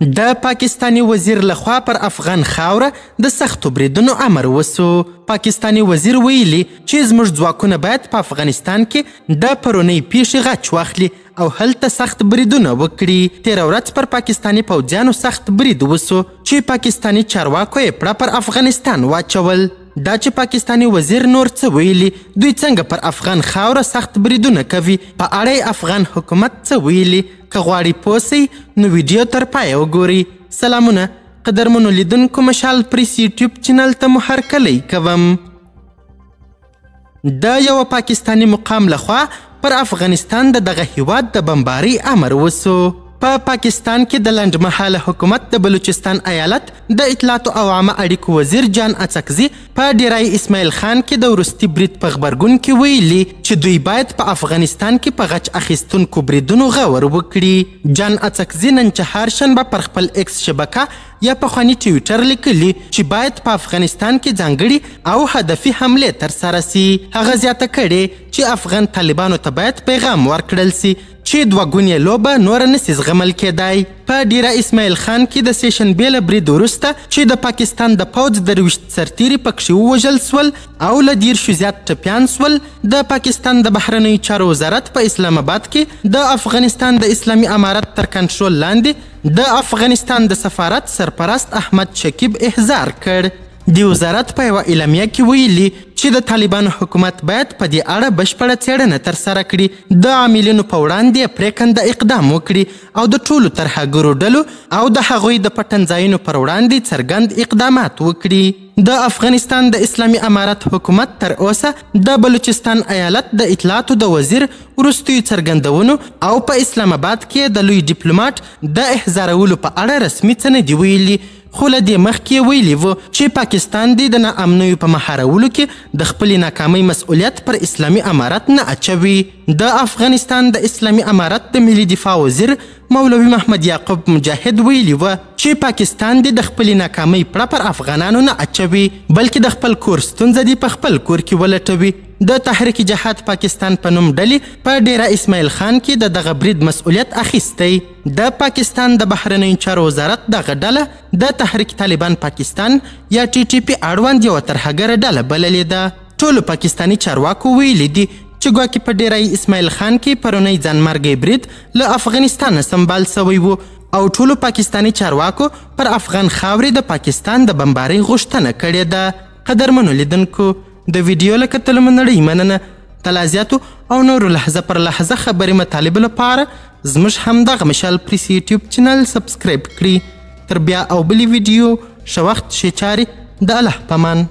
د پاکستانی وزیر لخوا پر افغان خاوره د سختو بریدونو امر وسو. پاکستانی وزیر ویلي چې زموږ ځواکونه باید په افغانستان کې د پرونۍ پیښې غچ واخلي او هلته سخت بریدونه وکړي. تېره ورځ پر پاکستانی پوځیانو سخت برید وسو چې پاکستانی چارواکو یې پړه پر افغانستان واچول. دا چې پاکستانی وزیر نور څه ویلي، دوی څنګه پر افغان خاوره سخت بریدونه کوي، په اړه یې افغان حکومت څه ویلي. که غواړئ پوه سئ نو ویډیو تر پایه وګورئ. سلامونه قدرمنو لیدونکو، مشال پریس یوټیوب چینل ته مو هرکلی کوم. د یوه پاکستانی مقام لخوا پر افغانستان د دغه هیواد د بمبارۍ امر وسو. په پاکستان کې د لنډمهاله حکومت د بلوچستان ایالت د اطلاعاتو او عامه اړیکو وزیر جان اڅکزي په ډیرای اسماعیل خان کې د وروستي برید په غبرګون کې ویلي چې دوی باید په افغانستان کې په غچ اخیستونکو بریدونو غور وکړي. جان اڅکزي نن چهارشنبه پر خپل ایکس شبکه یا پخواني ټویټر لیکلي چې باید په افغانستان کې ځانګړي او هدفي حملې ترسره سي. هغه زیاته کړې چې افغان طالبانو ته باید پیغام ورکړل سي چې دوه ګونې لوبه نوره نسي زغمل کیدای. په ډیره اسماعیل خان کې د سیشنبې له برید وروسته چې د پاکستان د پوځ 23 سرتیري پکښې ووژل سول او له 10 زیات ټپیان سول، د پاکستان د بهرنیو چارو وزارت په اسلام آباد کې د افغانستان د اسلامي امارت تر کنټرول لاندې د افغانستان د سفارت سرپرست احمد شکیب احضار کړ. د وزارت په یوه اعلامیه کې ویلي چې د طالبانو حکومت باید په دې اړه بشپړه څېړنه ترسره کړي، د عاملینو په وړاندې پرېکنده اقدام وکړي او د ټولو ترهګرو ډلو او د هغوی د پټنځایونو پر وړاندې څرګند اقدامات وکړي. د افغانستان د اسلامي امارت حکومت تر اوسه د بلوچستان ایالت د اطلاعاتو د وزیر وروستیو څرګندونو او په اسلام آباد کې د لوی ډیپلوماټ د احضارولو په اړه رسمي څه نه دي ویلي، خو له دې مخکې ویلي وو چې پاکستان د ناامنیو په مهارولو کې د خپلې ناکامۍ مسؤلیت پر اسلامي امارت نه اچوي. د افغانستان د اسلامي امارت د ملي دفاع وزیر مولوي محمد یعقوب مجاهد ویلي وه چې پاکستان د خپلې ناکامۍ پړه پر افغانانو نه اچوي، بلکې د خپل کور ستونزه دې په خپل کور کې ولټوي. د تحریک جهاد پاکستان په نوم ډلې په ډیره اسماعیل خان کې د دغه برید مسؤلیت اخیستی. د پاکستان د بهرنیو چارو وزارت دغه ډله د تحریک طالبان پاکستان یا TTP اړوند یوه ترهګره ډله بللې ده. ټولو پاکستاني چارواکو ویلي دي چې ګواکې په ډیرای اسماعیل خان کې پرونی ځانمرګی برید له افغانستانه سمبال سوی و او ټولو پاکستاني چارواکو پر افغان خاورې د پاکستان د بمبارۍ غوښتنه کړې ده. قدرمنو لیدونکو، د ویډیو له کتلو مو نړۍ مننه. تلازیاتو او نورو لحظه پر لحظه خبرې مطالبو لپاره زموږ همدغه مشال پریس یوټیوب چینل سبسکرایب کړي. تر بیا او بلې ویډیو ښه وخت ښې چارې، د الله په امان.